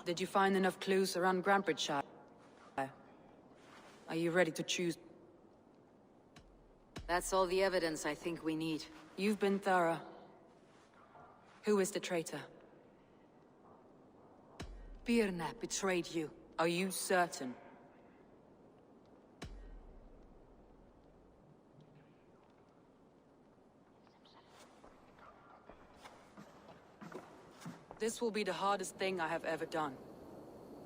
Did you find enough clues around Grantbridgeshire? Are you ready to choose? That's all the evidence I think we need. You've been thorough. Who is the traitor? Birna betrayed you. Are you certain? This will be the hardest thing I have ever done.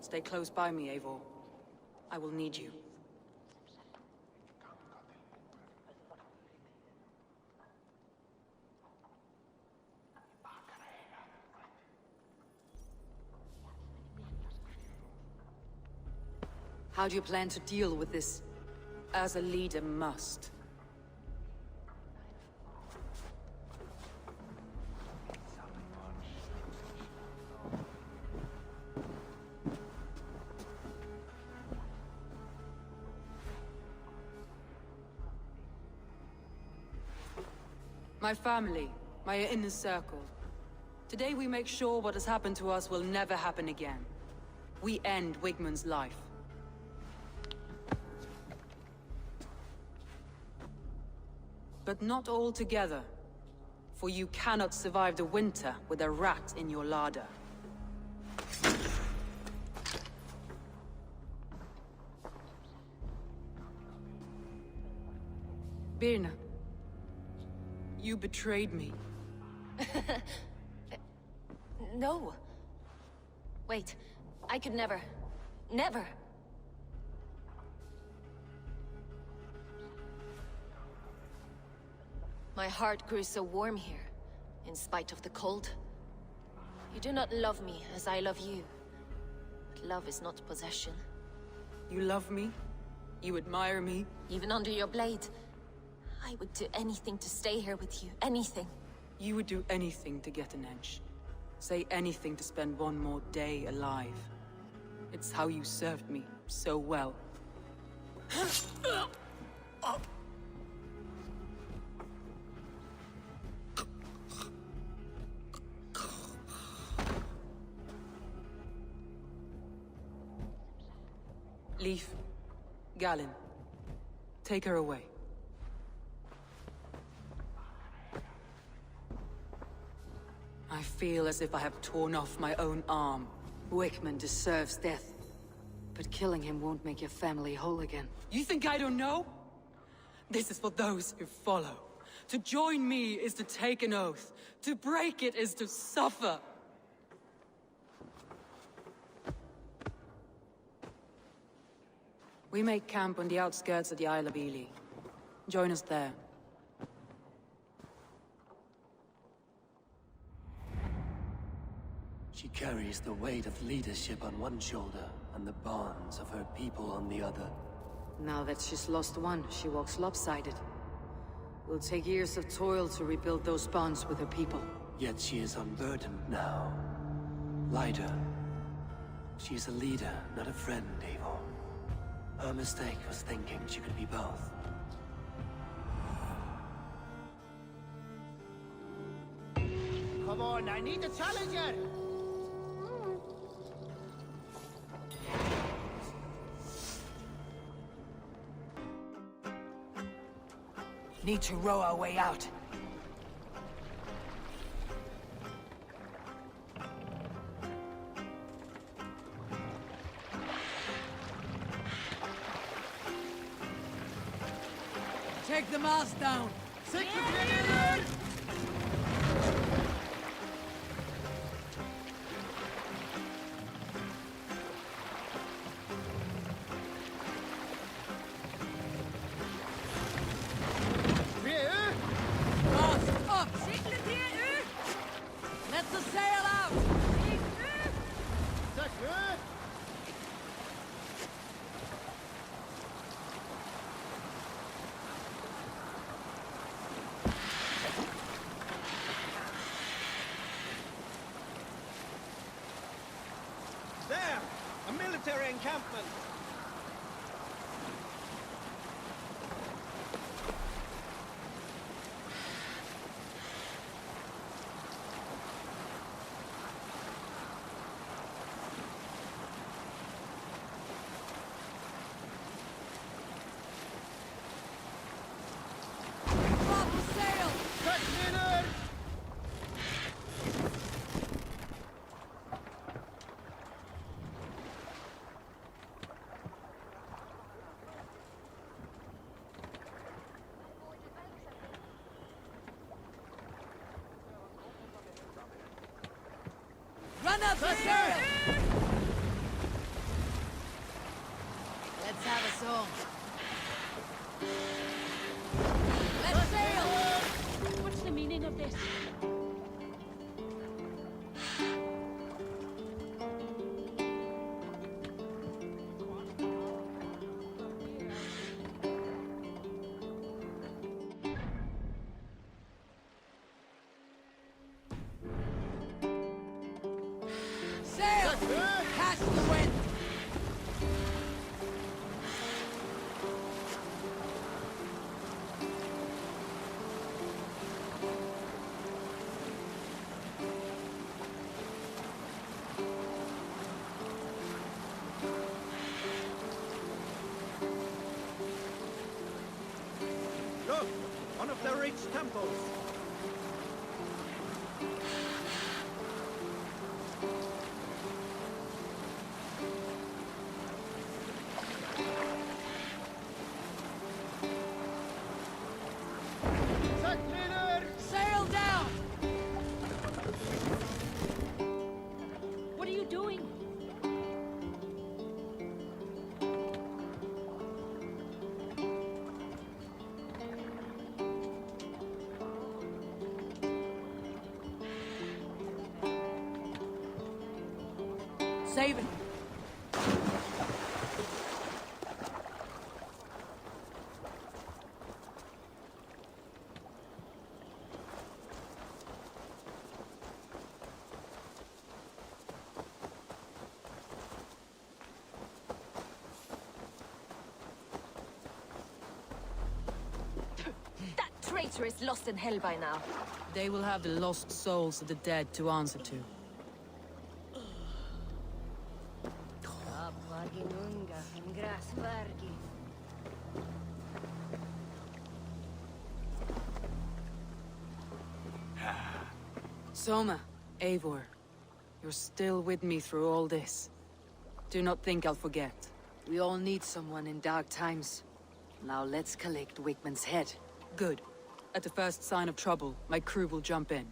Stay close by me, Eivor. I will need you. How do you plan to deal with this? As a leader must. My family, my inner circle. Today we make sure what has happened to us will never happen again. We end Wigmund's life. But not all together, for you cannot survive the winter with a rat in your larder. Birna, you betrayed me. No. Wait, I could never. Never. My heart grew so warm here, in spite of the cold. You do not love me as I love you. But love is not possession. You love me? You admire me? Even under your blade, I would do anything to stay here with you. Anything. You would do anything to get an edge. Say anything to spend one more day alive. It's how you served me so well. Leif, Galen, take her away. I feel as if I have torn off my own arm. Wigmund deserves death, but killing him won't make your family whole again. You think I don't know? This is for those who follow. To join me is to take an oath. To break it is to suffer. We make camp on the outskirts of the Isle of Ely. Join us there. She carries the weight of leadership on one shoulder, and the bonds of her people on the other. Now that she's lost one, she walks lopsided. Will take years of toil to rebuild those bonds with her people. Yet she is unburdened now. Lighter. She's a leader, not a friend, Eivor. Her mistake was thinking she could be both. Come on, I need a challenger! Need to row our way out. Take the mast down! Mast up! Let the sail out! There! A military encampment! enough material! Let's have a song. Let's sail! What's the meaning of this? Sail! Catch the wind! Look! One of the rich temples! Set leader! Sail down! What are you doing? Saving. That traitor is lost in hell by now. They will have the lost souls of the dead to answer to. Soma, Eivor, you're still with me through all this. Do not think I'll forget. We all need someone in dark times. Now let's collect Wigman's head. Good. At the first sign of trouble, my crew will jump in.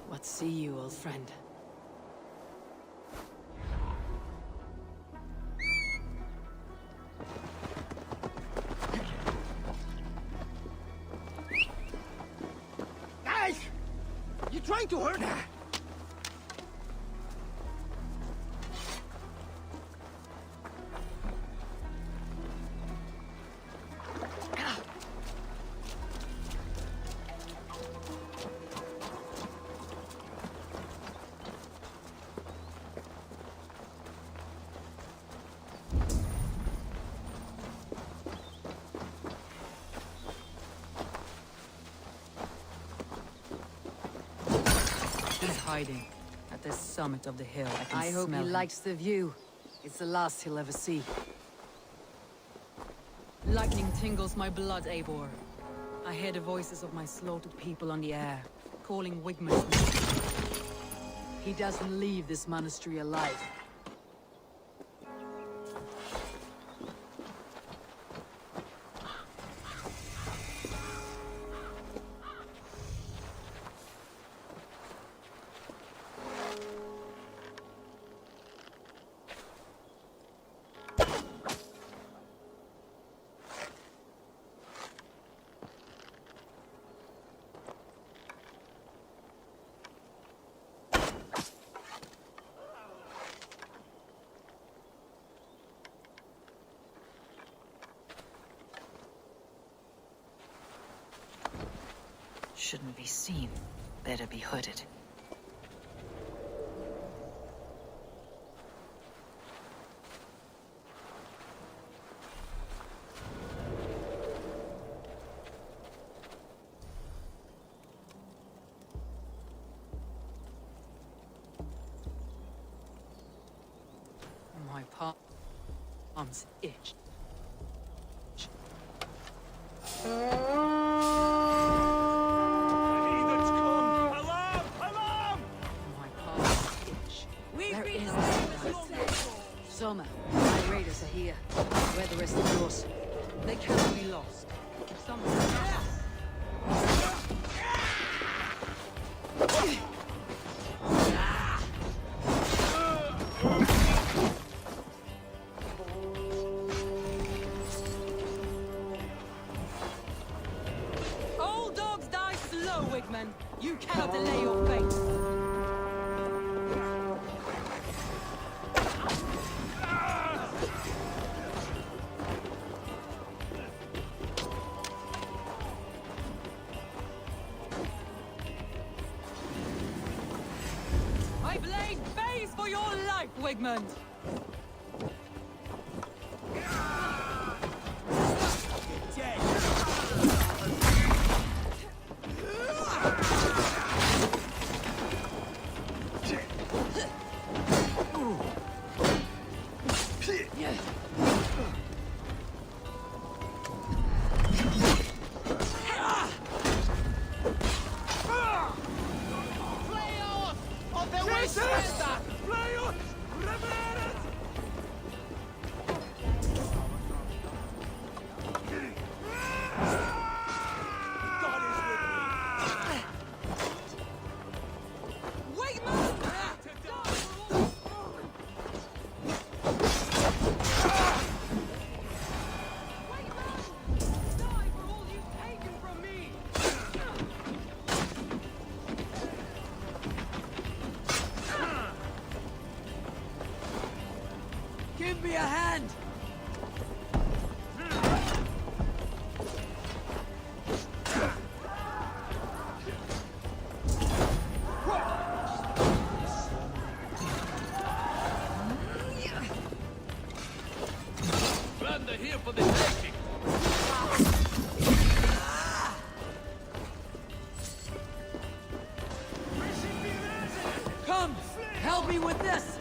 What see you, old friend? Guys! You trying to hurt her? He's hiding at the summit of the hill. I can I hope he smell him. likes the view. It's the last he'll ever see. Lightning tingles my blood, Eivor. I hear the voices of my slaughtered people on the air, calling Wigman's name. He doesn't leave this monastery alive. Shouldn't be seen. Better be hooded. My palms itch. Soma, my raiders are here. Where the rest of yours? They cannot be lost. Old dogs die slow, Wigman. You cannot delay your fate. My blade pays for your life, Wigman! Give me a hand! Thunder here for the taking! Come! Help me with this!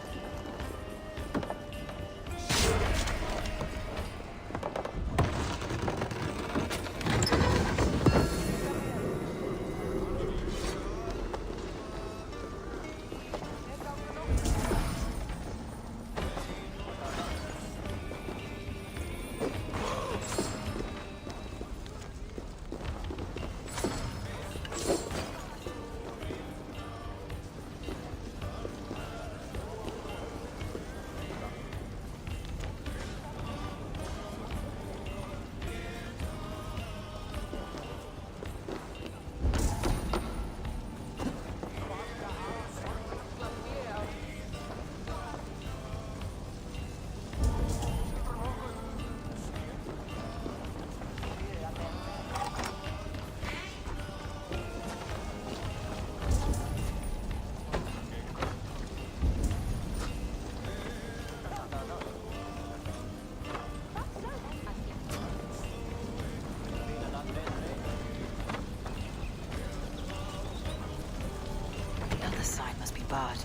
The other side must be barred.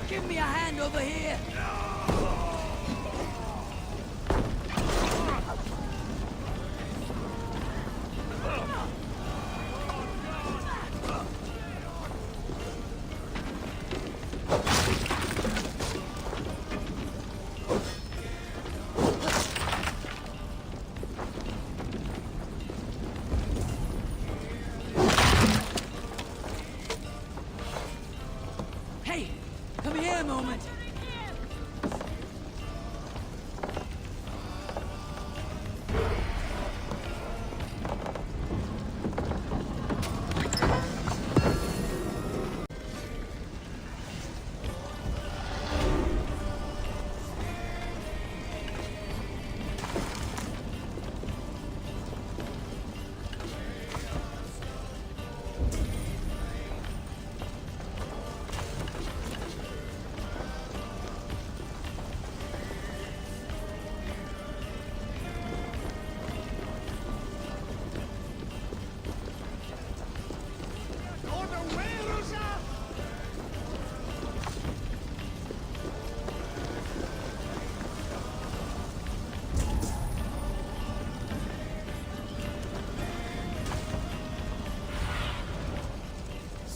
Give me a hand over here! Hey! Come here a moment!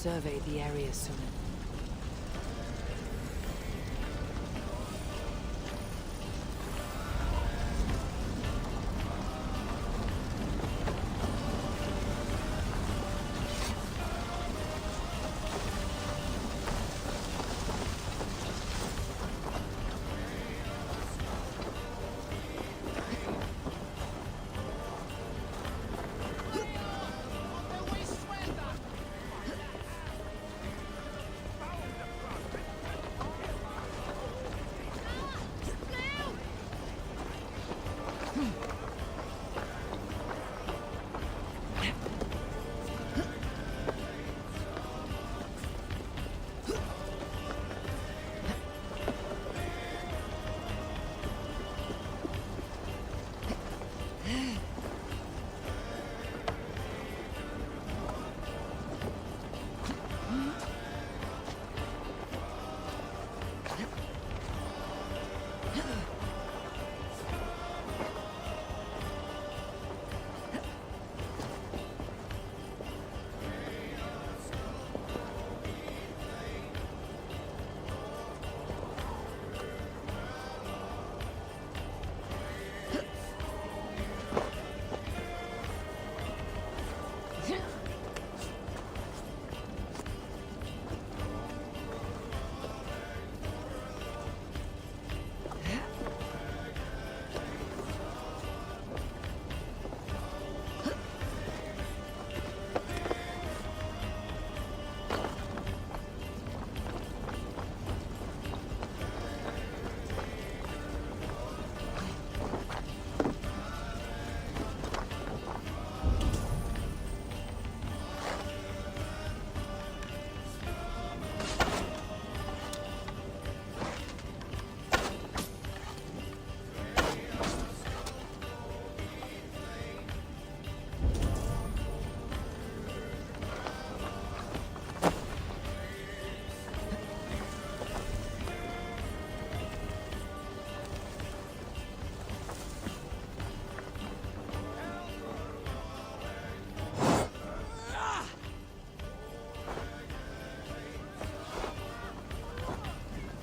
survey the area soon.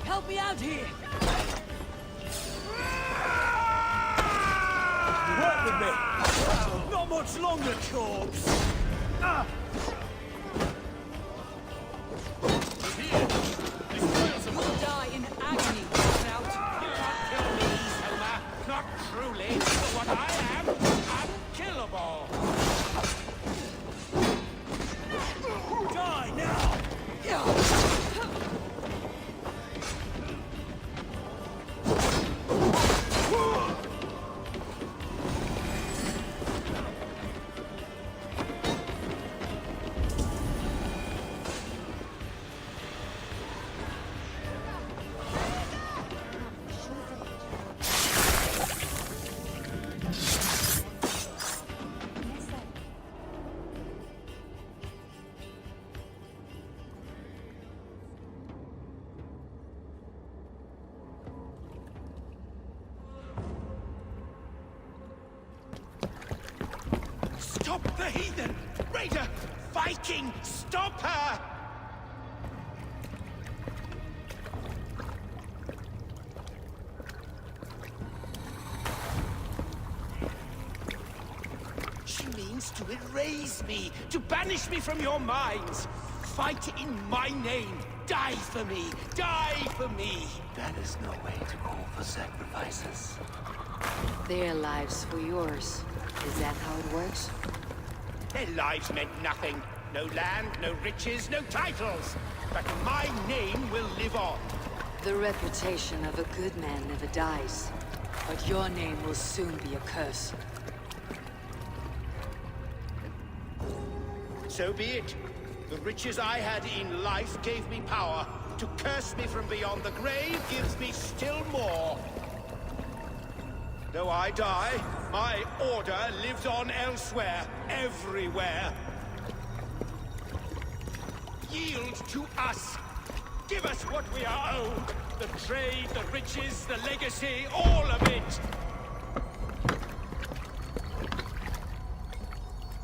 Help me out here! Work with me! Not much longer, corpse! You'll die in agony, Snout. You can't kill me, Homer. Not truly. But what I am, unkillable. Die now! Stop the heathen! Raider! Viking! Stop her! She means to erase me, to banish me from your minds. Fight in my name. Die for me! Die for me! That is no way to call for sacrifices. Their lives for yours. Is that how it works? Their lives meant nothing. No land, no riches, no titles. But my name will live on. The reputation of a good man never dies. But your name will soon be a curse. So be it. The riches I had in life gave me power. To curse me from beyond the grave gives me still more. Though I die, my order lives on elsewhere, everywhere. Yield to us. Give us what we are owed. The trade, the riches, the legacy, all of it.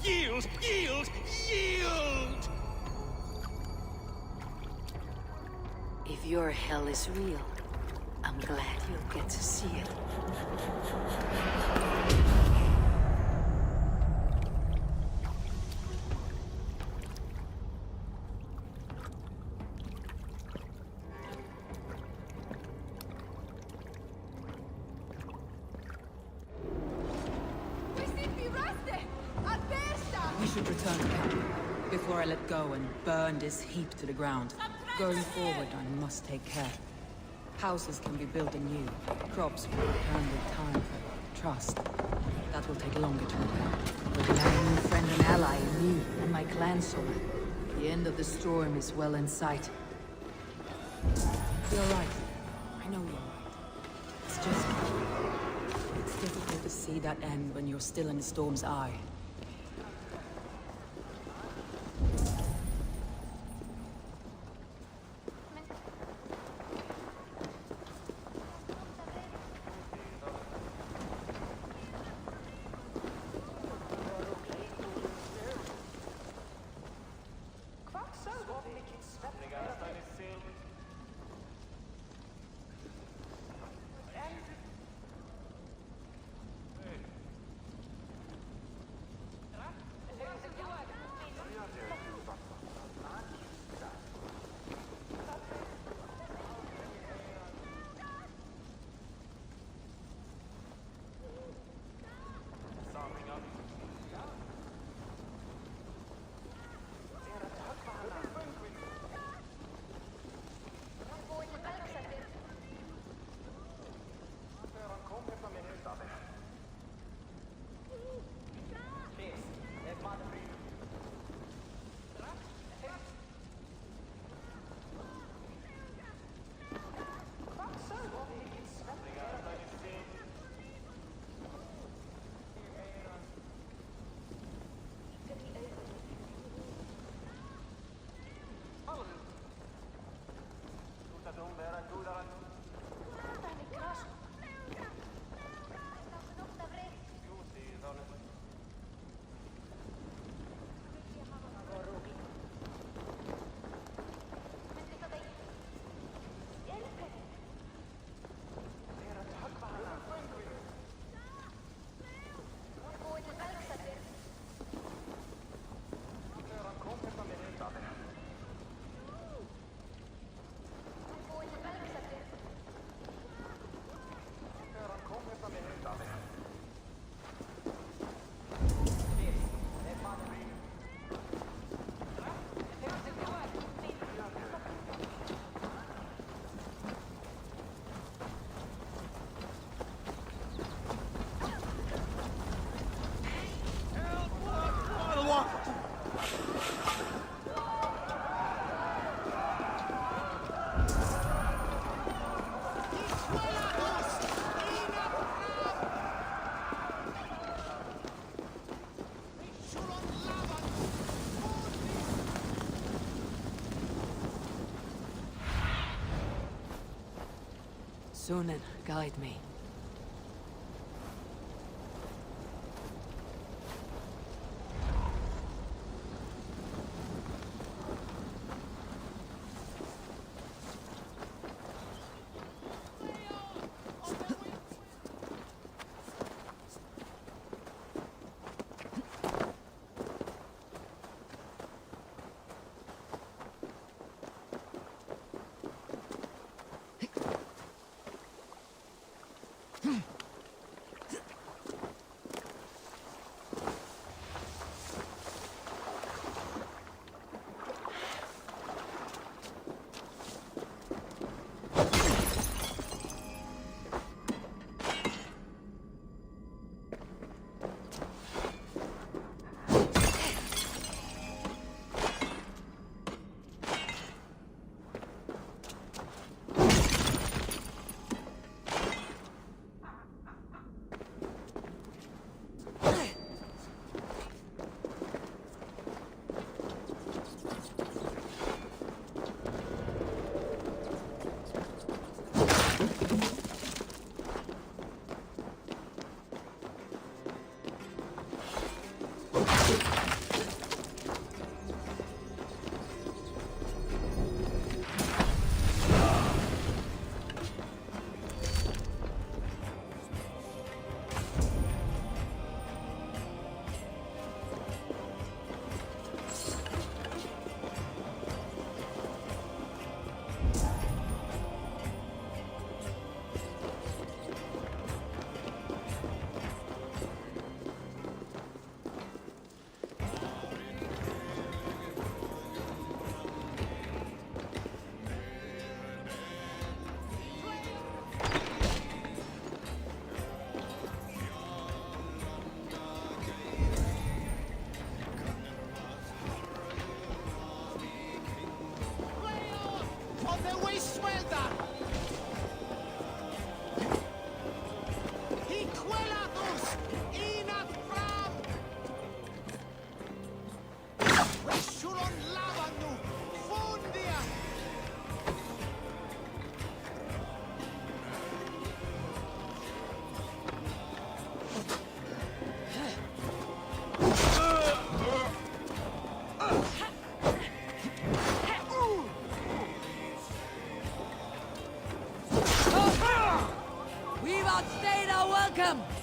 Yield, yield, yield! your hell is real, I'm glad you'll get to see it. We should return to camp before I let go and burn this heap to the ground. Going forward, I must take care. Houses can be built anew. Crops will return with time. Trust. That will take longer to repair. But I have a new friend and ally in me and my clan sword. The end of the storm is well in sight. You're right. I know you're right. It's just... it's difficult to see that end when you're still in the storm's eye. Sunan, guide me. Fuck him!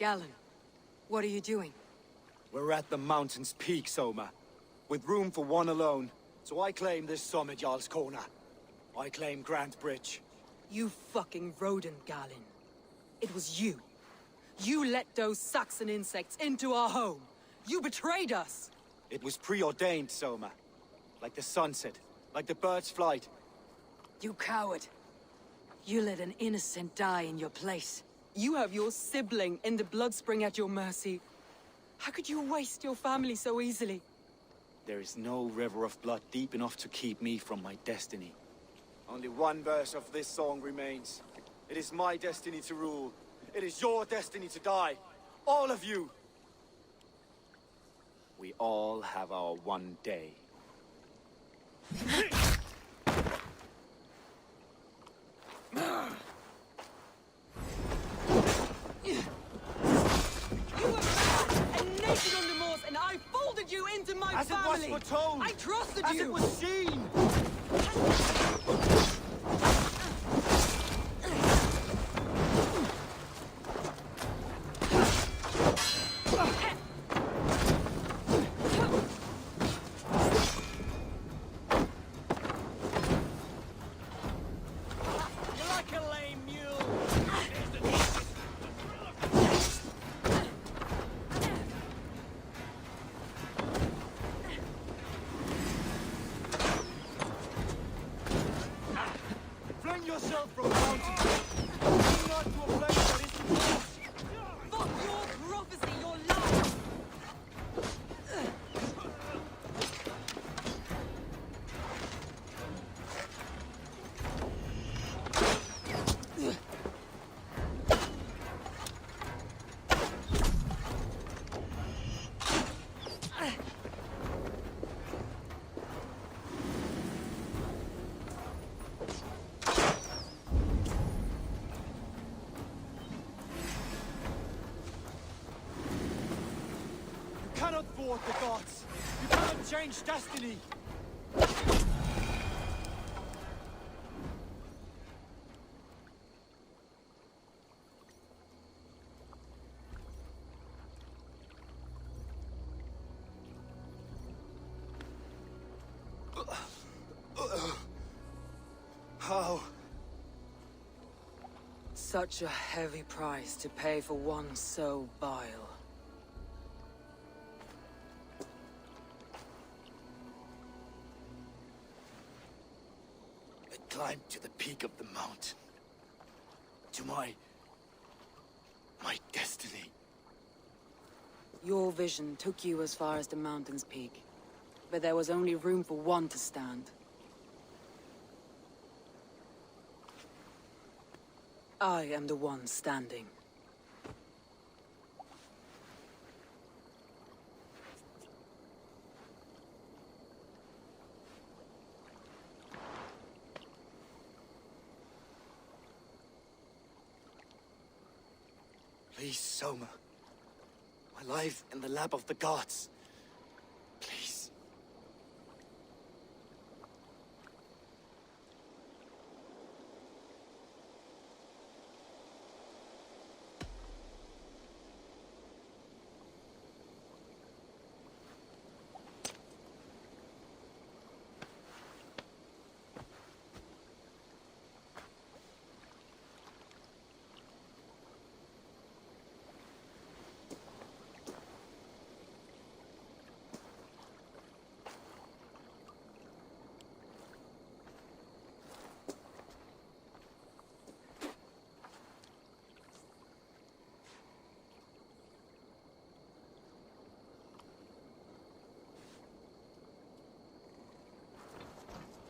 Galen, what are you doing? We're at the mountain's peak, Soma. With room for one alone. So I claim this summit, Jarl's Corner. I claim Grand Bridge. You fucking rodent, Galen. It was you. You let those Saxon insects into our home. You betrayed us! It was preordained, Soma. Like the sunset, like the bird's flight. You coward. You let an innocent die in your place. You have your sibling in the Bloodspring at your mercy. How could you waste your family so easily? There is no river of blood deep enough to keep me from my destiny. Only one verse of this song remains. It is my destiny to rule. It is your destiny to die. All of you. We all have our one day. Naked on the moors, and I folded you into my As family! it was foretold! I trusted As you! it was seen! Yourself from mountain, not to a place that isn't yours. Fuck your prophecy, cannot thwart the gods! You cannot change destiny! How? Such a heavy price to pay for one so vile. I climbed to the peak of the mountain. To my destiny. Your vision took you as far as the mountain's peak. But there was only room for one to stand. I am the one standing. Please, Soma. My life in the lap of the gods. Please.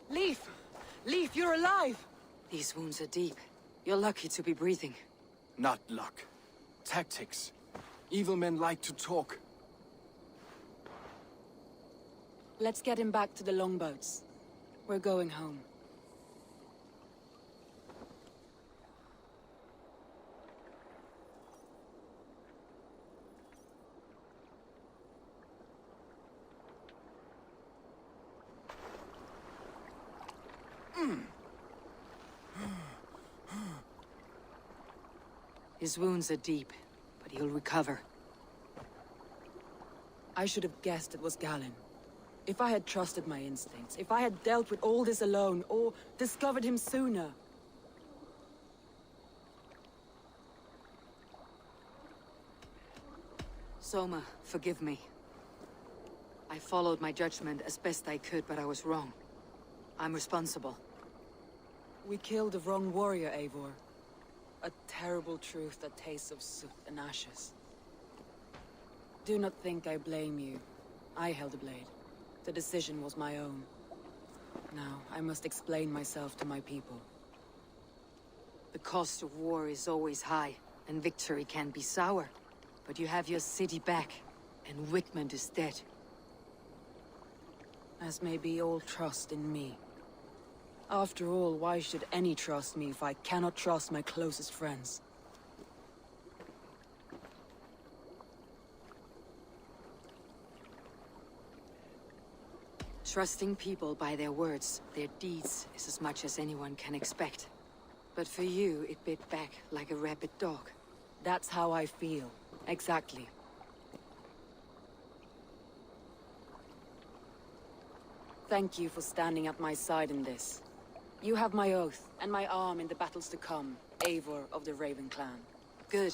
Leaf! Leaf, you're alive! These wounds are deep. You're lucky to be breathing. Not luck. Tactics. Evil men like to talk. Let's get him back to the longboats. We're going home. His wounds are deep, but he'll recover. I should have guessed it was Galen. If I had trusted my instincts, if I had dealt with all this alone, or discovered him sooner. Soma, forgive me. I followed my judgment as best I could, but I was wrong. I'm responsible. We killed the wrong warrior, Eivor. A terrible truth that tastes of soot and ashes. Do not think I blame you. I held a blade. The decision was my own. Now, I must explain myself to my people. The cost of war is always high, and victory can be sour. But you have your city back, and Wickmund is dead. As may be all trust in me. After all, why should any trust me if I cannot trust my closest friends? Trusting people by their words, their deeds, is as much as anyone can expect. But for you, it bit back like a rabid dog. That's how I feel. Exactly. Thank you for standing at my side in this. You have my oath, and my arm in the battles to come, Eivor of the Raven clan. Good.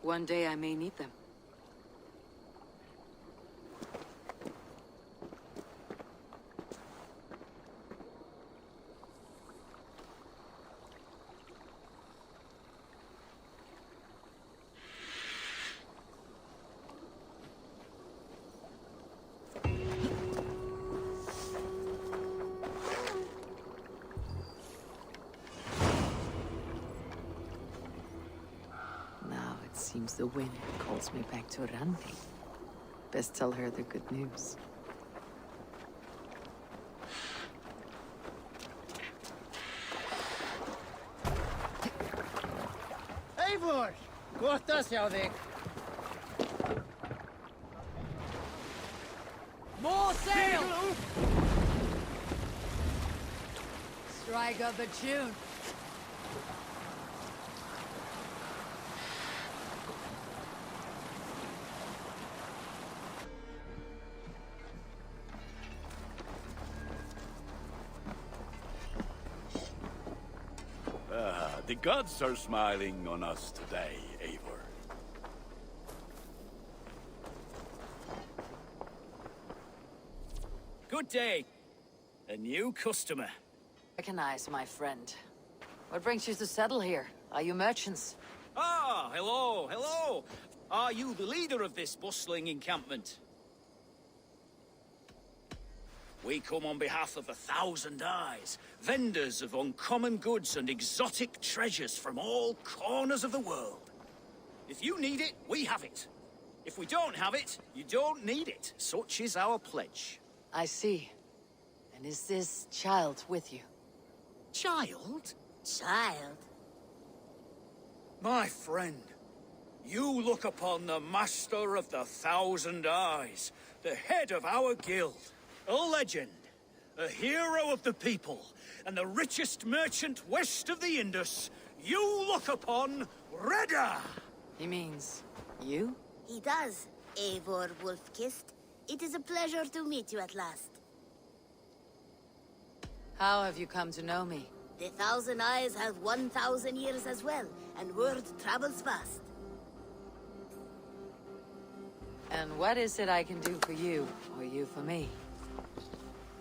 One day I may need them. Seems the wind calls me back to Randi. Best tell her the good news. Eivor! Gott að sjá þig! Strike up a tune. The gods are smiling on us today, Eivor. Good day. A new customer. Recognize, my friend. What brings you to settle here? Are you merchants? Ah, hello, hello. Are you the leader of this bustling encampment? We come on behalf of 1,000 Eyes, vendors of uncommon goods and exotic treasures from all corners of the world. If you need it, we have it. If we don't have it, you don't need it. Such is our pledge. I see. And is this child with you? Child? Child? My friend, you look upon the master of the 1,000 Eyes, the head of our guild. A legend, a hero of the people, and the richest merchant west of the Indus. You look upon Reda! He means you? He does, Eivor Wolf-Kissed. It is a pleasure to meet you at last. How have you come to know me? The 1,000 Eyes have 1,000 years as well, and word travels fast. And what is it I can do for you, or you for me?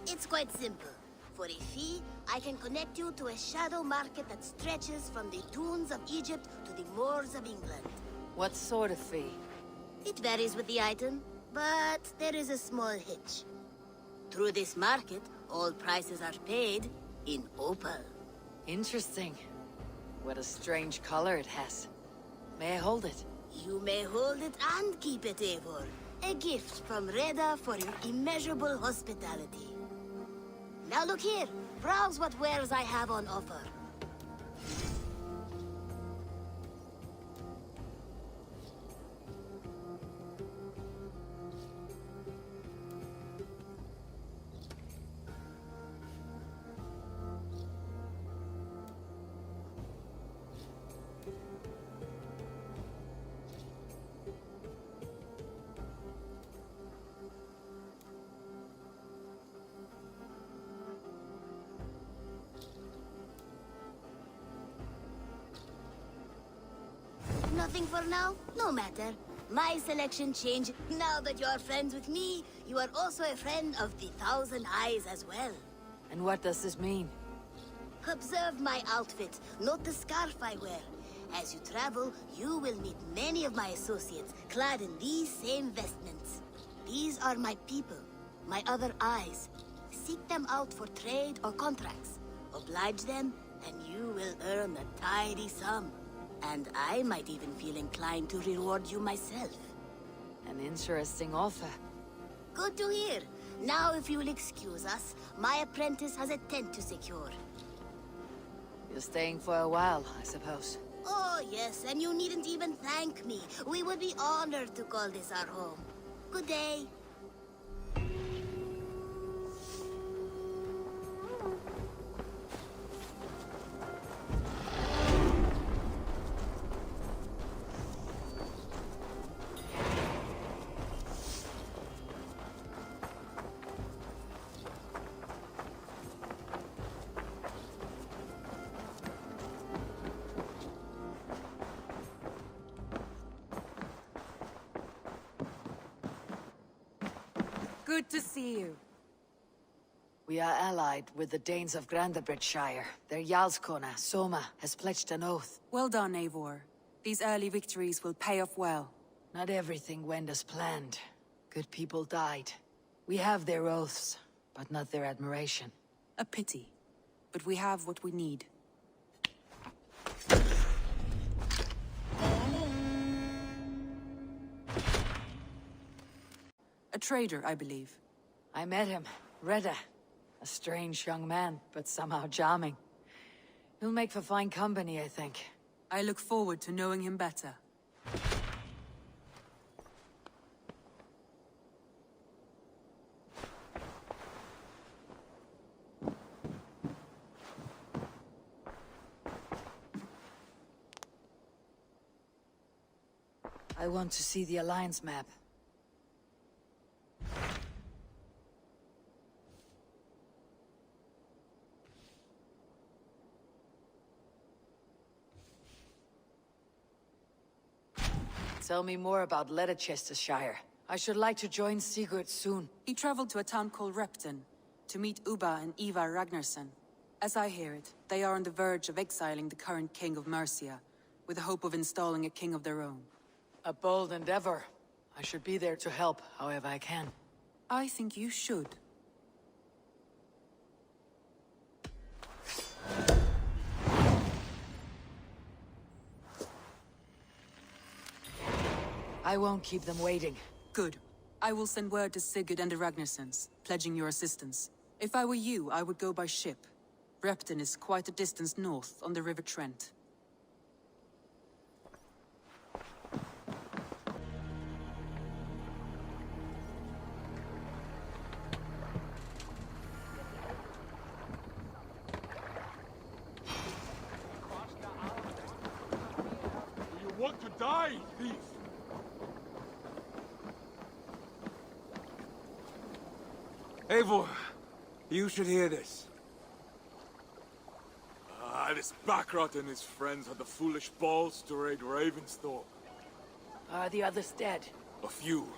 It's quite simple. For a fee, I can connect you to a shadow market that stretches from the dunes of Egypt to the moors of England. What sort of fee? It varies with the item, but there is a small hitch. Through this market, all prices are paid in opal. Interesting. What a strange color it has. May I hold it? You may hold it and keep it, Eivor. A gift from Reda for your immeasurable hospitality. Now look here. Browse what wares I have on offer. Nothing for now? No matter. My selection changed. Now that you are friends with me, you are also a friend of the 1,000 Eyes as well. And what does this mean? Observe my outfit. Note the scarf I wear. As you travel, you will meet many of my associates, clad in these same vestments. These are my people, my other eyes. Seek them out for trade or contracts. Oblige them, and you will earn a tidy sum. And I might even feel inclined to reward you myself. An interesting offer. Good to hear. Now, if you will excuse us, my apprentice has a tent to secure. You're staying for a while, I suppose. Oh, yes, and you needn't even thank me. We would be honored to call this our home. Good day. Good to see you. We are allied with the Danes of Grandabridgeshire. Their Jarlskona, Soma, has pledged an oath. Well done, Eivor. These early victories will pay off well. Not everything went as planned. Good people died. We have their oaths, but not their admiration. A pity. But we have what we need. A trader, I believe. I met him, Reda. A strange young man, but somehow charming. He'll make for fine company, I think. I look forward to knowing him better. I want to see the Alliance map. Tell me more about Leicestershire. I should like to join Sigurd soon. He traveled to a town called Repton to meet Ubba and Ivar Ragnarsson. As I hear it, they are on the verge of exiling the current king of Mercia, with the hope of installing a king of their own. A bold endeavor. I should be there to help, however I can. I think you should. I won't keep them waiting. Good. I will send word to Sigurd and the Ragnarssons, pledging your assistance. If I were you, I would go by ship. Repton is quite a distance north, on the River Trent. You want to die, thief? Eivor, you should hear this. This Backrot and his friends had the foolish balls to raid Ravensthorpe. Are the others dead? A few.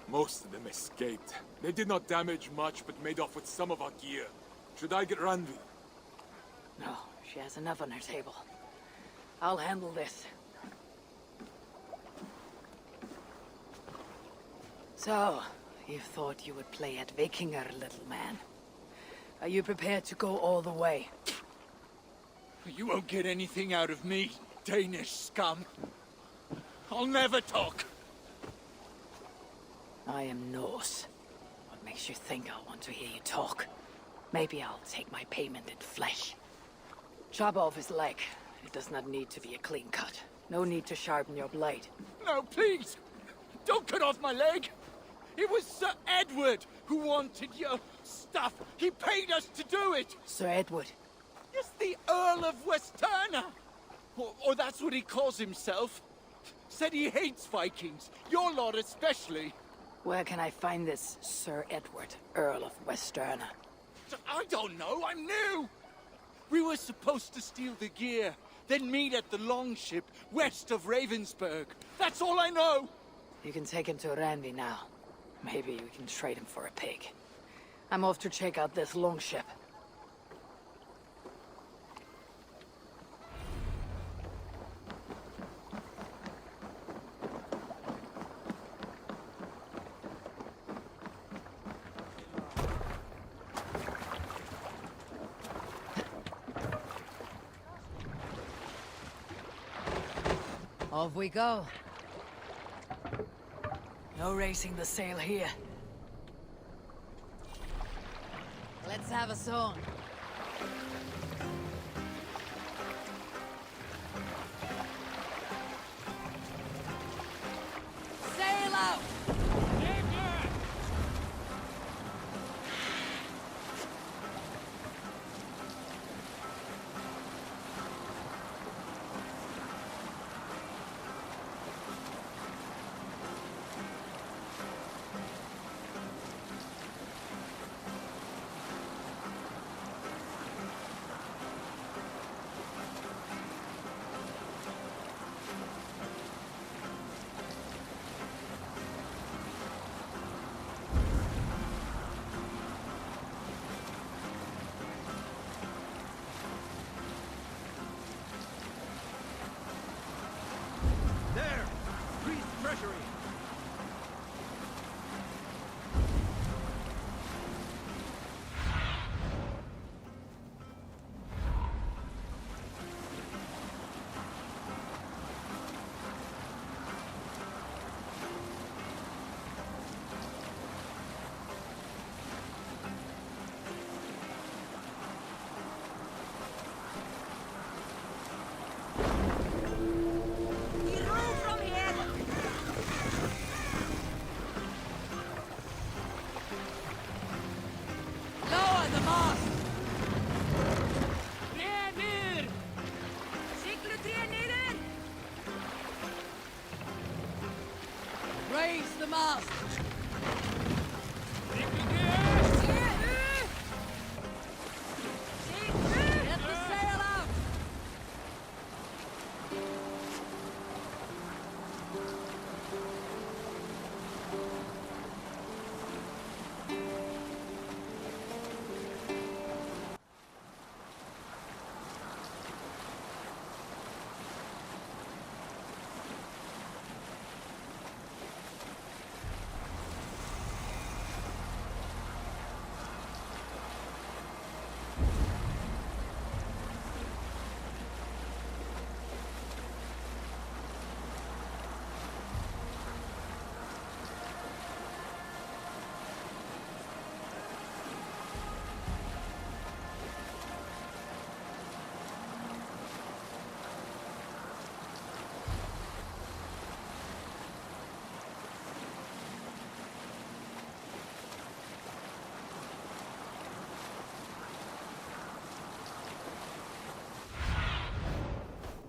Most of them escaped. They did not damage much, but made off with some of our gear. Should I get Randvi? No, she has enough on her table. I'll handle this. So, you thought you would play at Vikinger, little man. Are you prepared to go all the way? You won't get anything out of me, Danish scum. I'll never talk. I am Norse. What makes you think I'll want to hear you talk? Maybe I'll take my payment in flesh. Chop off his leg. It does not need to be a clean cut. No need to sharpen your blade. No, please! Don't cut off my leg! It was Sir Edward who wanted your stuff. He paid us to do it! Sir Edward? Yes, the Earl of Westerna! Or that's what he calls himself. Said he hates Vikings. Your lot especially. Where can I find this Sir Edward, Earl of Westerna? I don't know, I'm new! We were supposed to steal the gear, then meet at the longship west of Ravensburg. That's all I know! You can take him to Randvi now. Maybe we can trade him for a pig. I'm off to check out this longship. Off we go. No raising the sail here. Let's have a song. Sail out! Raise the mast! Get the sail out!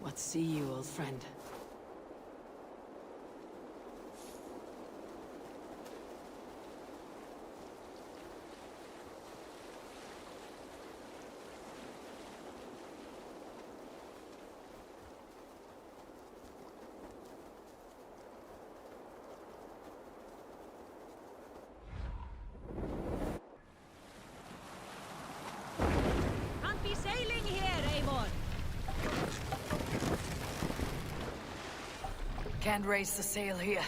What see you, old friend? Can't be sailing here, Eivor. Can't raise the sail here.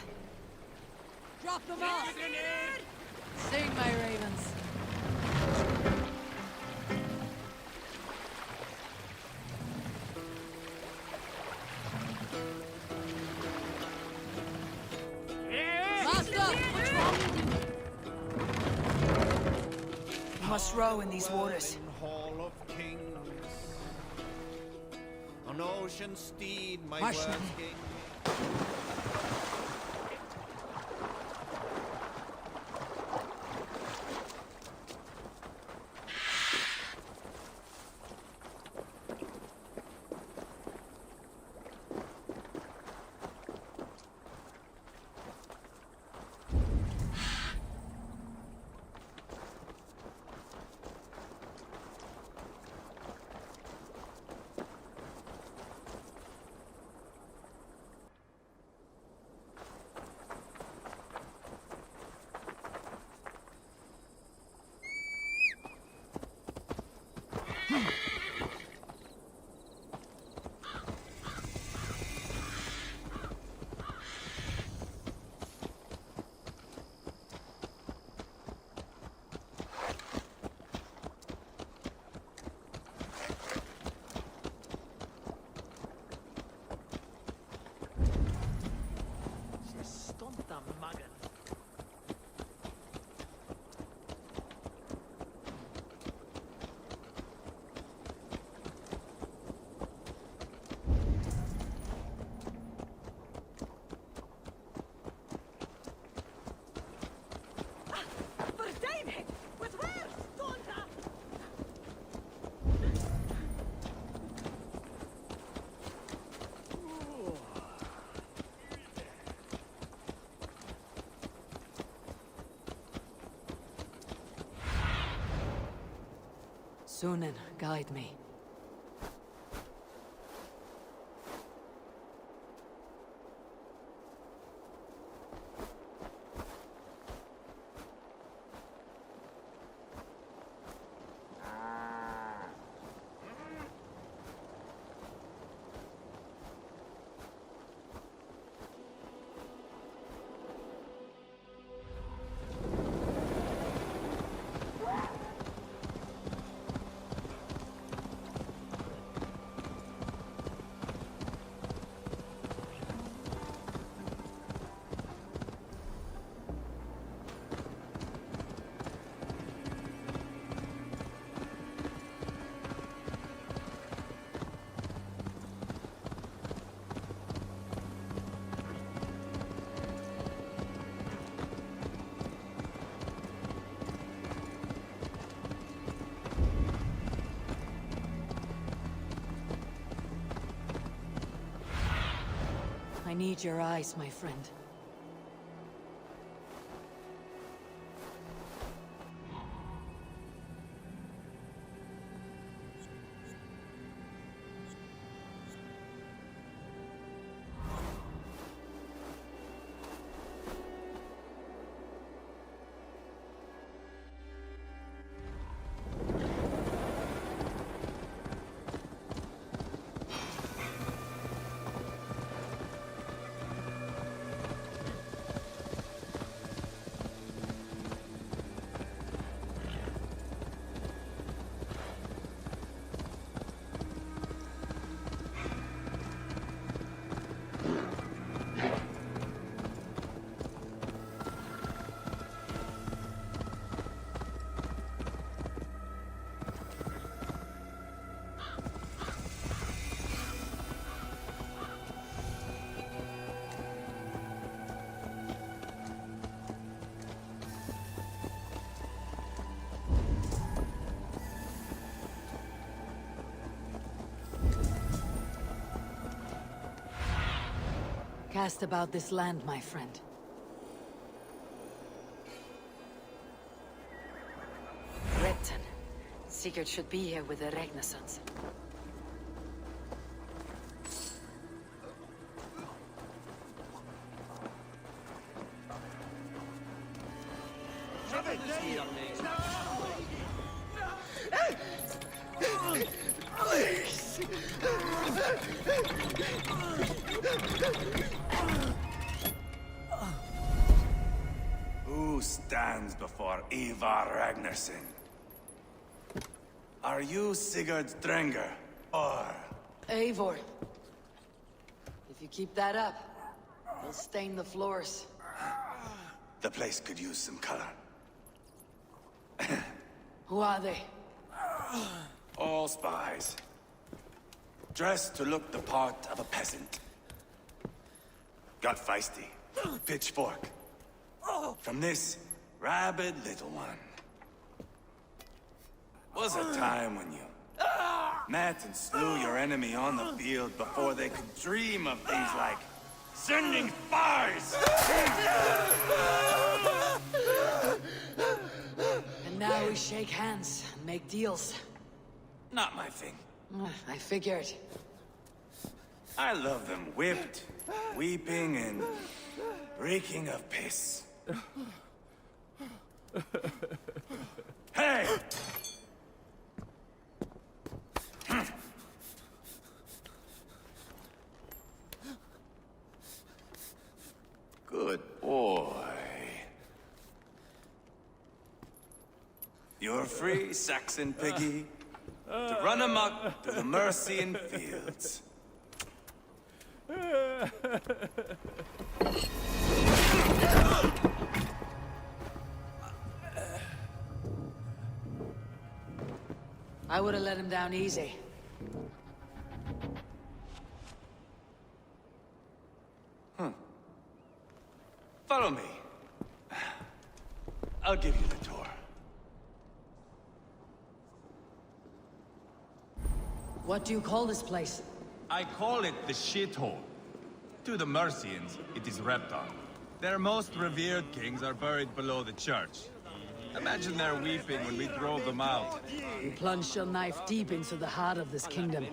Drop the mast! Sing, my ravens. Mast up! What's wrong with you? You must row in these waters. Hall of Kings. On ocean steed, my Hush words now. king. Sunan, guide me. I need your eyes, my friend. asked about this land, my friend. Repton. Sigurd should be here with the Ragnarsons. Who stands before Ivar Ragnarsson? Are you Sigurd Drenger, or... Eivor. If you keep that up, you'll stain the floors. The place could use some color. Who are they? All spies. Dressed to look the part of a peasant. Got feisty. Pitchfork. From this rabid little one. Was a time when you met and slew your enemy on the field before they could dream of things like sending spies! And now we shake hands and make deals. Not my thing. I figured. I love them whipped, weeping, and reeking of piss. Hey! Good boy. You're free, Saxon piggy, to run amok through the Mercian fields. I would have let him down easy. Follow me. I'll give you the tour. What do you call this place? I call it the shithole. To the Mercians, it is Repton. Their most revered kings are buried below the church. Imagine their weeping when we drove them out. You plunged your knife deep into the heart of this kingdom.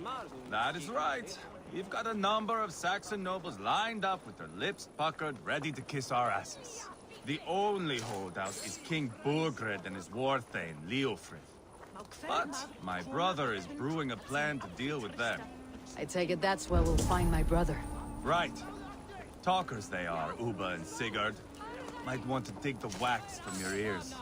That is right. We've got a number of Saxon nobles lined up with their lips puckered, ready to kiss our asses. The only holdout is King Burgred and his war thane, Leofrith. But my brother is brewing a plan to deal with them. I take it that's where we'll find my brother. Right. Talkers they are, Uba and Sigurd. Might want to dig the wax from your ears.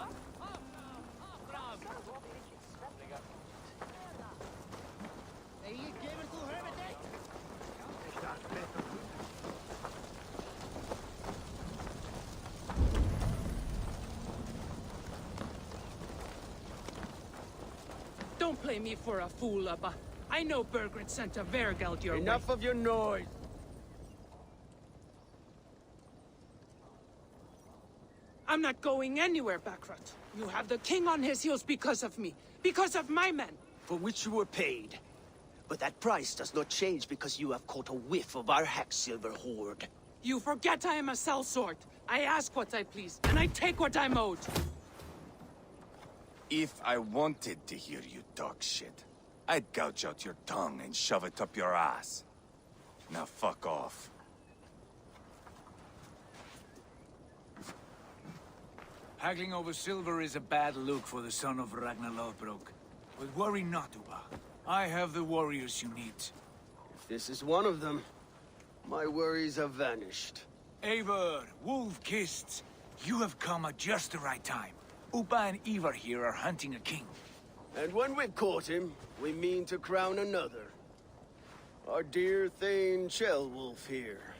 Don't play me for a fool, Abba. I know Burgred sent a Vergeld your way. Enough of your noise! I'm not going anywhere, Backrot. You have the king on his heels because of me. Because of my men. For which you were paid. But that price does not change because you have caught a whiff of our Hacksilver hoard. You forget I am a sellsword. I ask what I please, and I take what I'm owed. If I wanted to hear you talk shit, I'd gouge out your tongue and shove it up your ass. Now fuck off. Haggling over silver is a bad look for the son of Ragnar Lothbrok. But worry not, Uba. I have the warriors you need. If this is one of them, my worries have vanished. Eivor, Wolf-Kissed, you have come at just the right time. Uba and Ivar here are hunting a king. And when we've caught him, we mean to crown another. Our dear Thane Chelwolf here.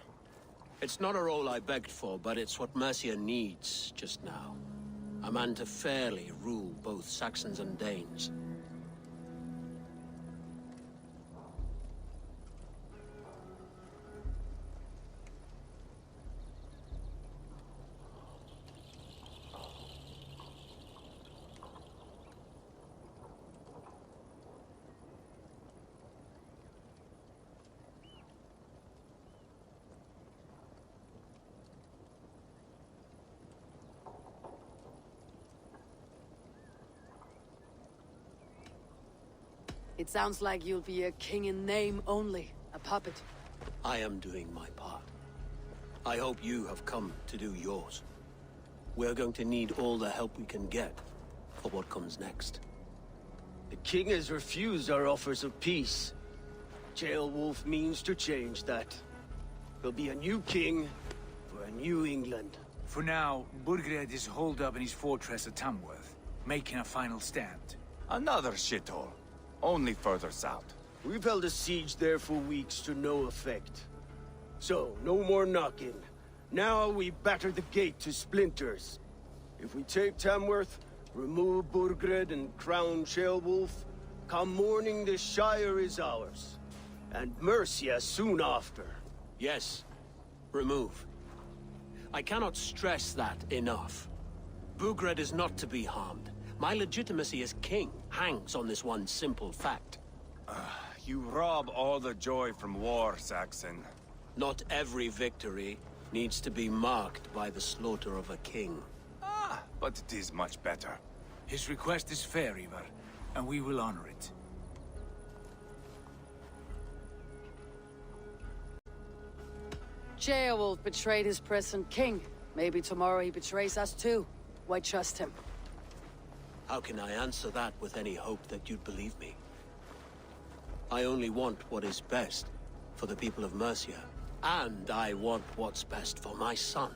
It's not a role I begged for, but it's what Mercia needs just now. A man to fairly rule both Saxons and Danes. It sounds like you'll be a king in name only, a puppet. I am doing my part. I hope you have come to do yours. We're going to need all the help we can get for what comes next. The king has refused our offers of peace. Ceolwulf means to change that. There'll be a new king for a new England. For now, Burgred is holed up in his fortress at Tamworth, making a final stand. Another shithole. Only further south. We've held a siege there for weeks to no effect. So, no more knocking. Now we batter the gate to splinters. If we take Tamworth, remove Burgred and crown Ceolwulf, come morning the Shire is ours. And Mercia soon after. Yes, remove. I cannot stress that enough. Burgred is not to be harmed. My legitimacy as king hangs on this one simple fact. You rob all the joy from war, Saxon. Not every victory needs to be marked by the slaughter of a king. But it is much better. His request is fair, Ivar, and we will honor it. Ceolwulf betrayed his present king. Maybe tomorrow he betrays us too. Why trust him? How can I answer that with any hope that you'd believe me? I only want what is best for the people of Mercia. And I want what's best for my son.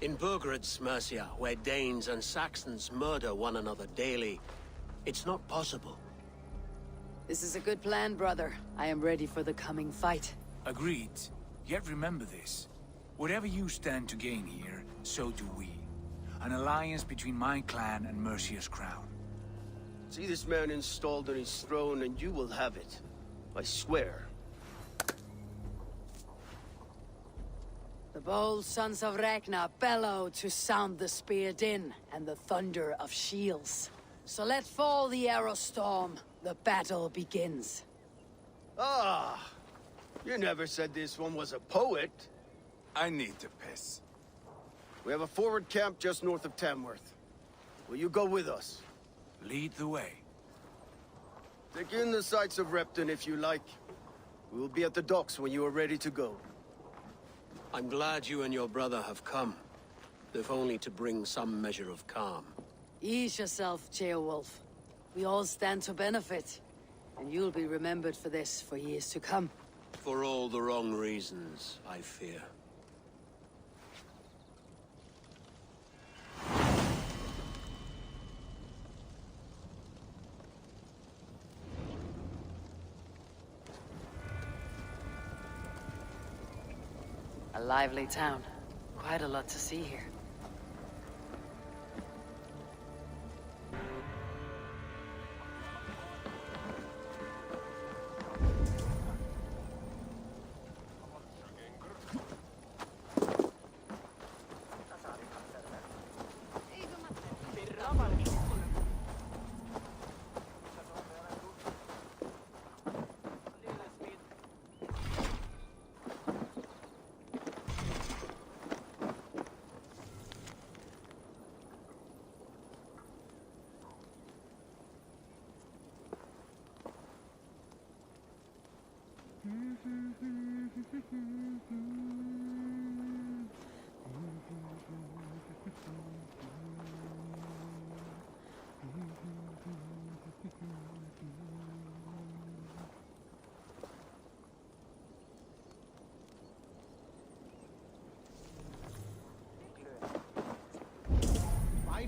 In Burgred's Mercia, where Danes and Saxons murder one another daily, it's not possible. This is a good plan, brother. I am ready for the coming fight. Agreed. Yet remember this. Whatever you stand to gain here, so do we. An alliance between my clan and Mercia's crown. See this man installed on his throne and you will have it. I swear. The bold sons of Ragnar bellow to sound the spear din and the thunder of shields. So let fall the arrow storm. The battle begins. Ah! You never said this one was a poet. I need to piss. We have a forward camp just north of Tamworth. Will you go with us? Lead the way. Take in the sights of Repton if you like. We will be at the docks when you are ready to go. I'm glad you and your brother have come, if only to bring some measure of calm. Ease yourself, Ceolwulf. We all stand to benefit, and you'll be remembered for this for years to come. For all the wrong reasons, I fear. A lively town. Quite a lot to see here.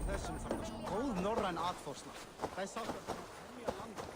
Þessum þarna sko. Góð norræn atfórsla. Það er sátt að mjög langt.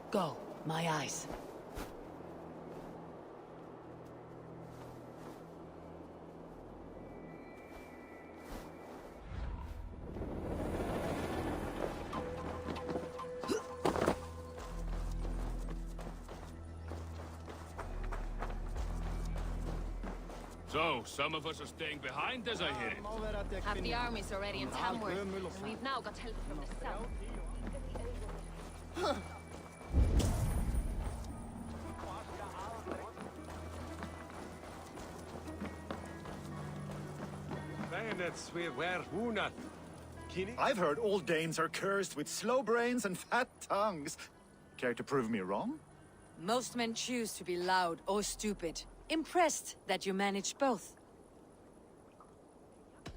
Go, my eyes. So, some of us are staying behind as I hear it. Half the army's already in Tamworth, and we've now got help from the south. Bayonets we wear Wunat. I've heard all Danes are cursed with slow brains and fat tongues. Care to prove me wrong? Most men choose to be loud or stupid. Impressed that you manage both.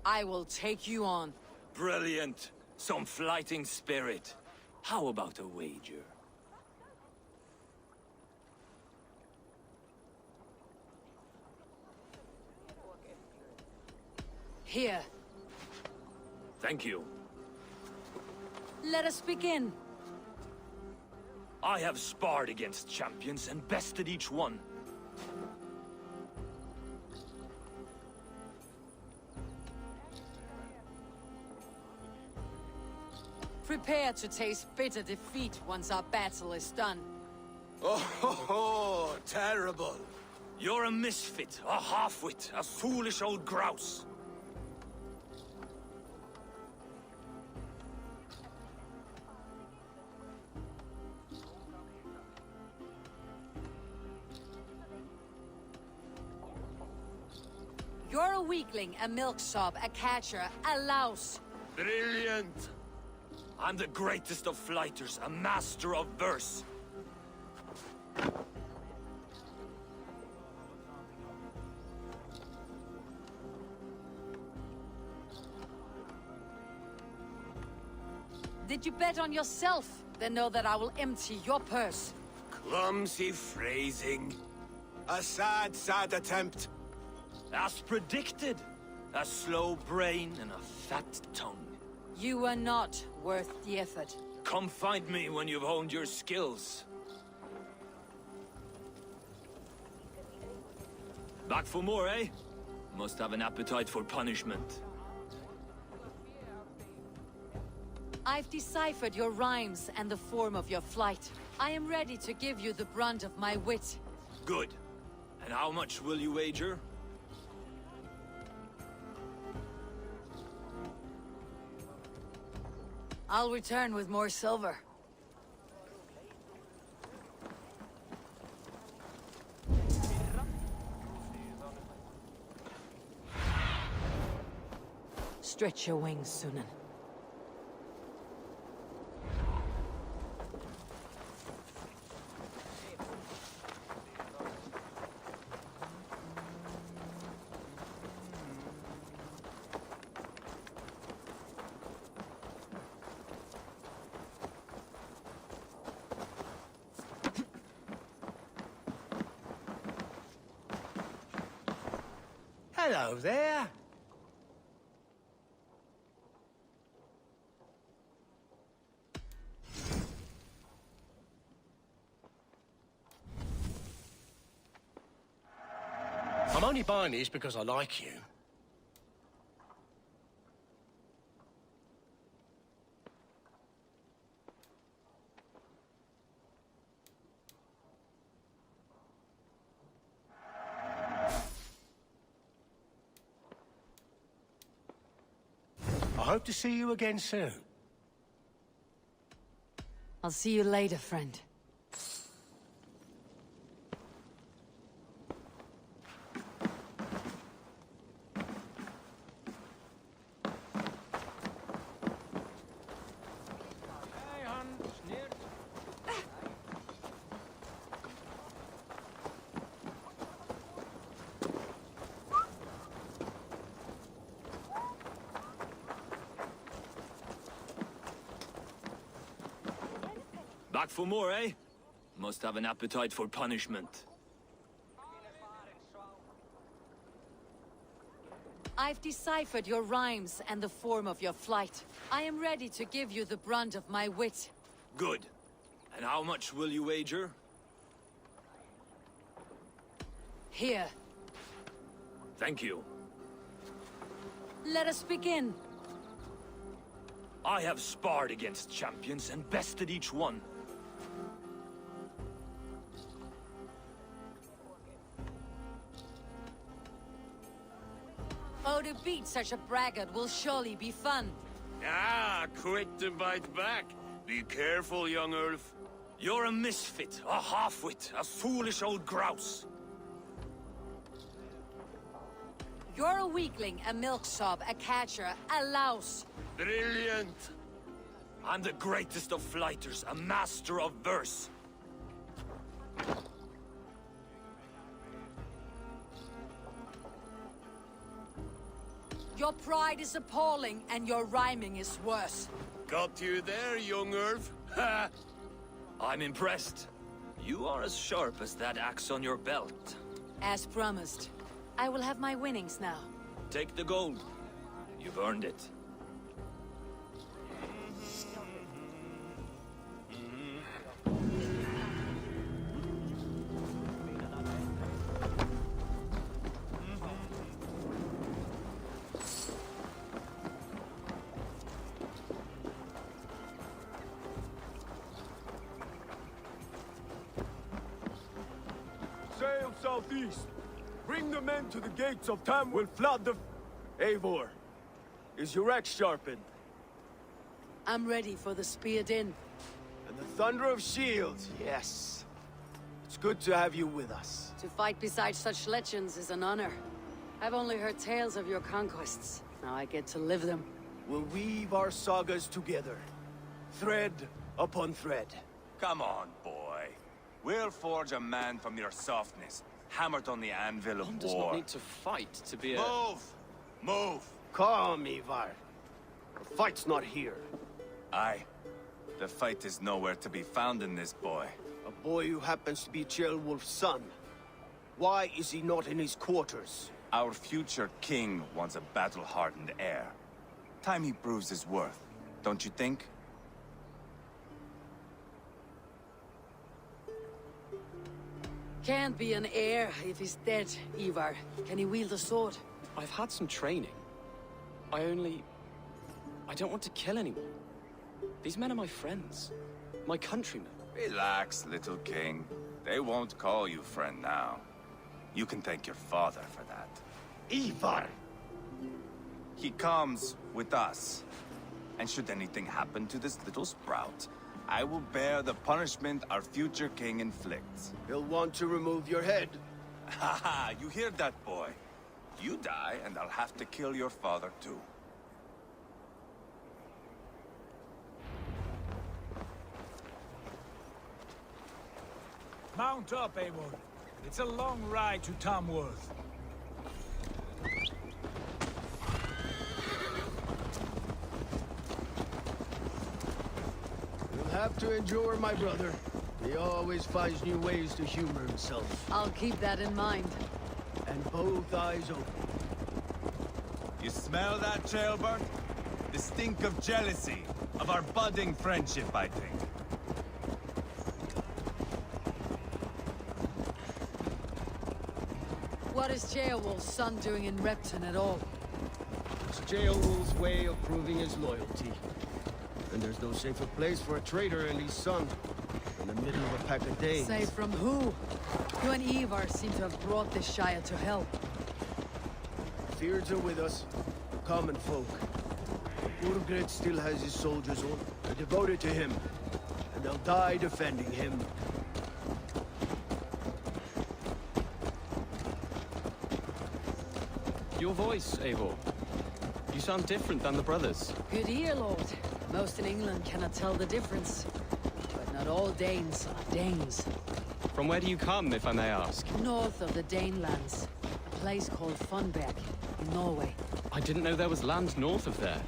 I will take you on. Brilliant. Some fighting spirit. How about a wager? Here. Thank you. Let us begin. I have sparred against champions and bested each one. Prepare to taste bitter defeat once our battle is done. Oh, terrible. You're a misfit, a half-wit, a foolish old grouse. You're a weakling, a milksop, a catcher, a louse. Brilliant! I'm the greatest of flighters, a master of verse. Did you bet on yourself? Then know that I will empty your purse. Clumsy phrasing. A sad, sad attempt. As predicted. A slow brain and a fat tongue. You are not worth the effort. Come find me when you've honed your skills. Back for more, eh? Must have an appetite for punishment. I've deciphered your rhymes and the form of your flight. I am ready to give you the brunt of my wit. Good. And how much will you wager? I'll return with more silver. Stretch your wings, Sunan. Hello there. I'm only buying these because I like you. I hope to see you again soon. I'll see you later, friend. Back for more, eh? Must have an appetite for punishment. I've deciphered your rhymes and the form of your flight. I am ready to give you the brunt of my wit. Good. And how much will you wager? Here. Thank you. Let us begin. I have sparred against champions and bested each one. How to beat such a braggart will surely be fun. Ah, quick to bite back. Be careful, young Earth. You're a misfit, a half-wit, a foolish old grouse. You're a weakling, a milksop, a catcher, a louse. Brilliant! I'm the greatest of flighters, a master of verse. Your pride is appalling, and your rhyming is worse. Got you there, young Earth. Ha! I'm impressed. You are as sharp as that axe on your belt. As promised. I will have my winnings now. Take the gold. You've earned it. Sail southeast. Bring the men to the gates of Tamworth. We'll flood the... Eivor, is your axe sharpened? I'm ready for the speared in. And the thunder of shields, yes. It's good to have you with us. To fight beside such legends is an honor. I've only heard tales of your conquests. Now I get to live them. We'll weave our sagas together. Thread upon thread. Come on, boy. We'll forge a man from your softness, hammered on the anvil of war. One does not need to fight to be a... Move! Move! Calm, Ivar. The fight's not here. Aye. The fight is nowhere to be found in this boy. A boy who happens to be Ceolwulf's son. Why is he not in his quarters? Our future king wants a battle-hardened heir. Time he proves his worth, don't you think? Can't be an heir if he's dead, Ivar. Can he wield a sword? I've had some training. I don't want to kill anyone. These men are my friends. My countrymen. Relax, little king. They won't call you friend now. You can thank your father for that. Ivar! He comes with us. And should anything happen to this little sprout, I will bear the punishment our future king inflicts. He'll want to remove your head. Haha, you hear that, boy? You die, and I'll have to kill your father, too. Mount up, Eivor. It's a long ride to Tamworth. You'll have to endure, my brother. He always finds new ways to humor himself. I'll keep that in mind. And both eyes open. You smell that, Ceolbert? The stink of jealousy, of our budding friendship, I think. What is Ceolwulf's son doing in Repton at all? It's Ceolwulf's way of proving his loyalty. And there's no safer place for a traitor and his son in the middle of a pack of Danes. Safe from who? You and Ivar seem to have brought this Shire to hell. Fears are with us, common folk. Burgred still has his soldiers on. They're devoted to him, and they'll die defending him. Your voice, Eivor. You sound different than the brothers. Good ear, Lord. Most in England cannot tell the difference. But not all Danes are Danes. From where do you come, if I may ask? North of the Danelands. A place called Funberg, in Norway. I didn't know there was land north of there.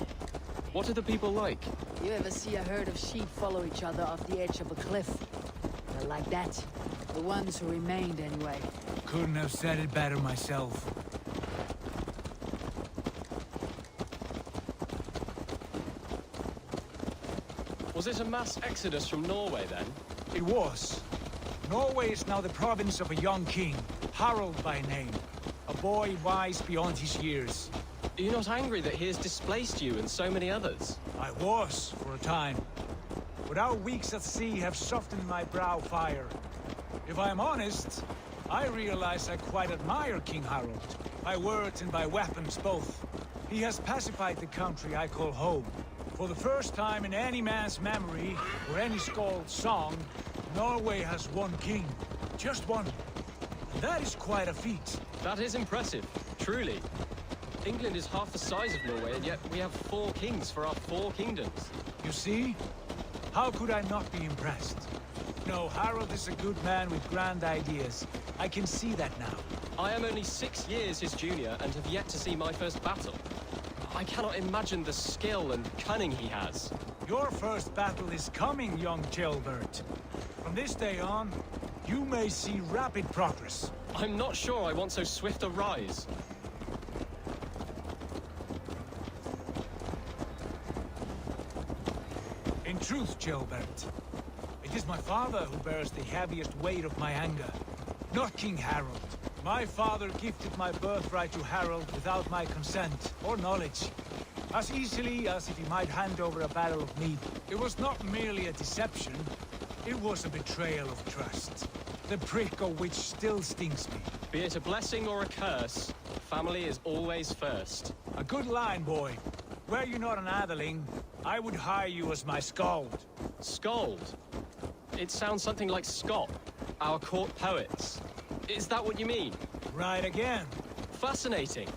What are the people like? You ever see a herd of sheep follow each other off the edge of a cliff? They're like that. The ones who remained, anyway. Couldn't have said it better myself. Was it a mass exodus from Norway, then? It was. Norway is now the province of a young king, Harald by name. A boy wise beyond his years. Are you not angry that he has displaced you and so many others? I was, for a time. But our weeks at sea have softened my brow fire. If I am honest, I realize I quite admire King Harold, by words and by weapons both. He has pacified the country I call home. For the first time in any man's memory, or any skald's song, Norway has one king. Just one. And that is quite a feat. That is impressive, truly. England is half the size of Norway, and yet we have 4 kings for our 4 kingdoms. You see? How could I not be impressed? No, Harold is a good man with grand ideas. I can see that now. I am only 6 years his junior and have yet to see my first battle. I cannot imagine the skill and cunning he has. Your first battle is coming, young Gilbert. From this day on, you may see rapid progress. I'm not sure I want so swift a rise. In truth, Gilbert, it is my father who bears the heaviest weight of my anger, not King Harold. My father gifted my birthright to Harold without my consent or knowledge, as easily as if he might hand over a barrel of mead. It was not merely a deception, it was a betrayal of trust, the prick of which still stings me. Be it a blessing or a curse, family is always first. A good line, boy. Were you not an atheling, I would hire you as my skald. Skald? It sounds something like Scott, our court poets. Is that what you mean? Right again. Fascinating.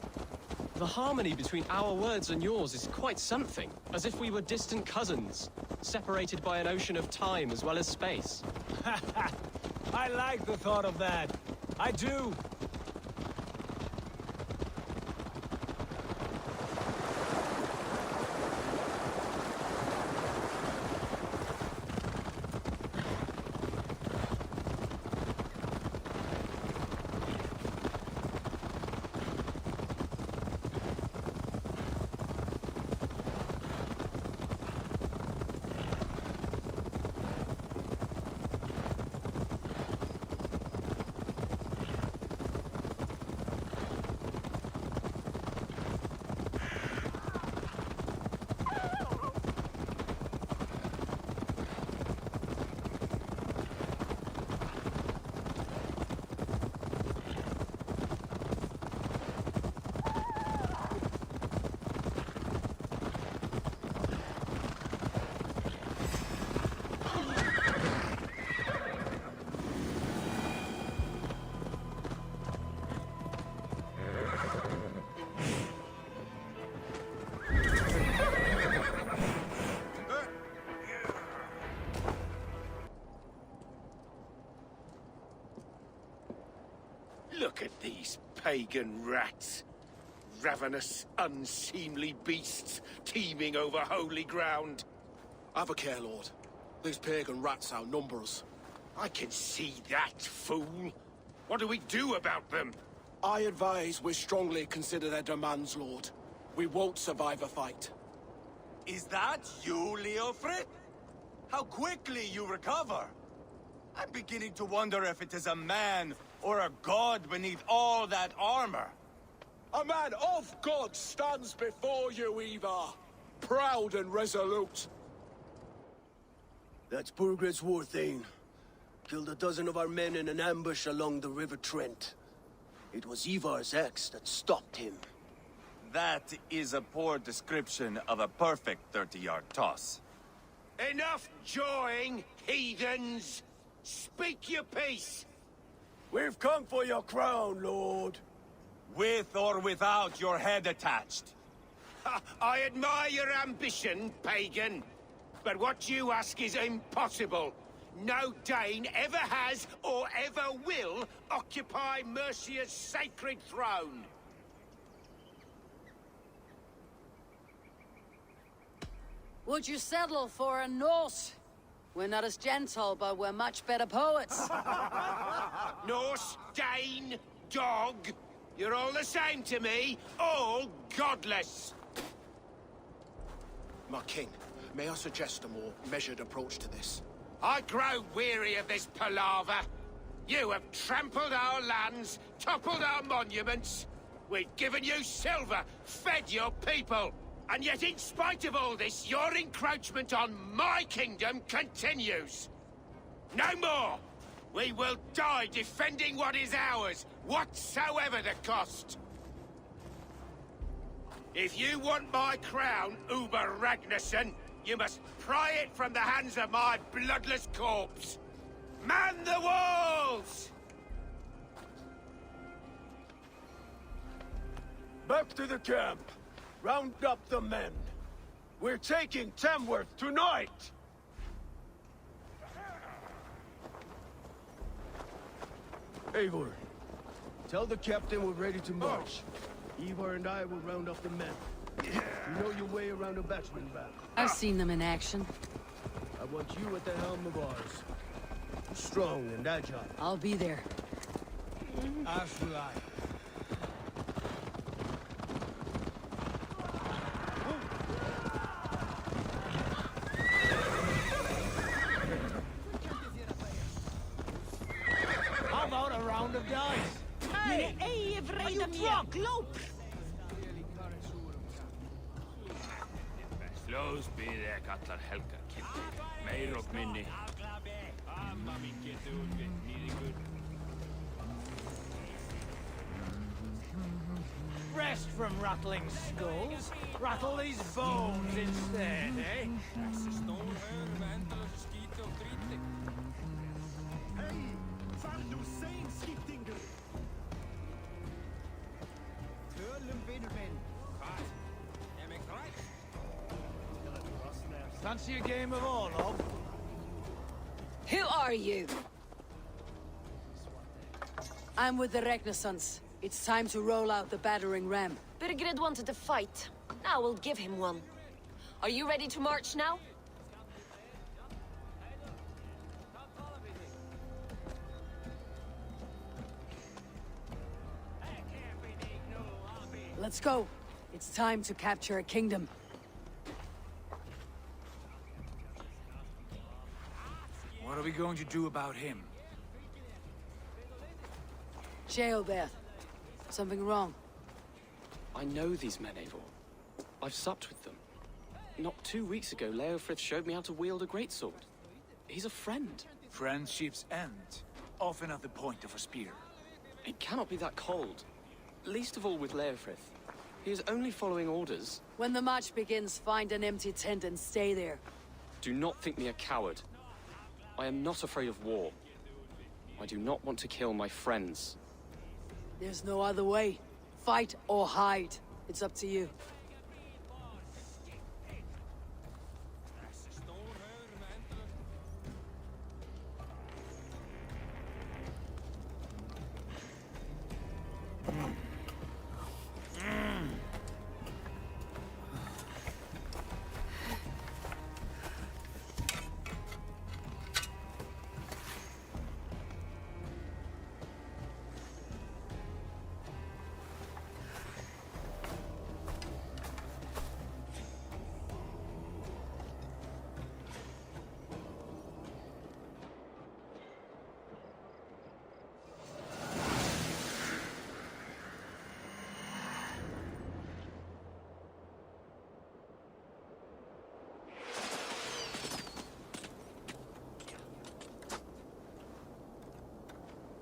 The harmony between our words and yours is quite something. As if we were distant cousins, separated by an ocean of time as well as space. I like the thought of that. I do. Look at these pagan rats. Ravenous, unseemly beasts teeming over holy ground. Have a care, Lord. These pagan rats outnumber us. I can see that, fool. What do we do about them? I advise we strongly consider their demands, Lord. We won't survive a fight. Is that you, Leofrid? How quickly you recover! I'm beginning to wonder if it is a man or a god beneath all that armor. A man of God stands before you, Eva. Proud and resolute. That's Burgred's Warthane. Killed a dozen of our men in an ambush along the River Trent. It was Ivar's axe that stopped him. That is a poor description of a perfect 30-yard toss. Enough jawing, heathens! Speak your piece! We've come for your crown, Lord. With or without your head attached. I admire your ambition, pagan. But what you ask is impossible. No Dane ever has or ever will occupy Mercia's sacred throne. Would you settle for a Norse? We're not as gentle, but we're much better poets. Norse, Dane, dog. You're all the same to me. All godless. My king, may I suggest a more measured approach to this? I grow weary of this palaver. You have trampled our lands, toppled our monuments. We've given you silver, fed your people. And yet, in spite of all this, your encroachment on my kingdom continues. No more! We will die defending what is ours, whatsoever the cost. If you want my crown, Uber Ragnarsson, you must pry it from the hands of my bloodless corpse. Man the walls! Back to the camp. Round up the men. We're taking Tamworth tonight! Eivor, tell the captain we're ready to march. Eivor and I will round up the men. You know your way around a batsman battle. I've seen them in action. I want you at the helm of ours. Strong and agile. I'll be there. As will I. How about a round of dice? Hey, are you drunk? Slós byði allar helgar kildi. Meir og minni. Amma mín getur við nýðingur. Rest from rattling skulls. Rattle these bones instead, eh? Þessi stórhör vendalösa skíti og gríti. Hey, farðu sein skiptingur. Tölum, vinur minn. Hvað? Mig græt. Fancy a game of Orlov? Who are you? I'm with the Ragnarsons. It's time to roll out the battering ram. Birgrid wanted to fight. Now we'll give him one. Are you ready to march now? Let's go. It's time to capture a kingdom. What are we going to do about him? Jail there. Something wrong. I know these men, Eivor. I've supped with them. Not 2 weeks ago, Leofrith showed me how to wield a greatsword. He's a friend. Friendships end, often at the point of a spear. It cannot be that cold. Least of all with Leofrith. He is only following orders. When the march begins, find an empty tent and stay there. Do not think me a coward. I am not afraid of war. I do not want to kill my friends. There's no other way. Fight or hide. It's up to you.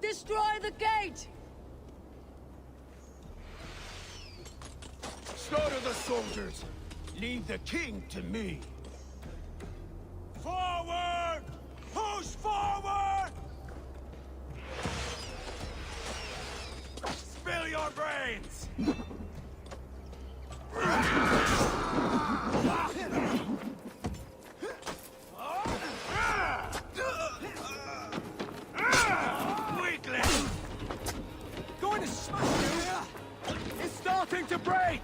Destroy the gate! Slaughter the soldiers! Leave the king to me! Forward! Push forward! Spill your brains! Weakling! Going to smash you! It's starting to break!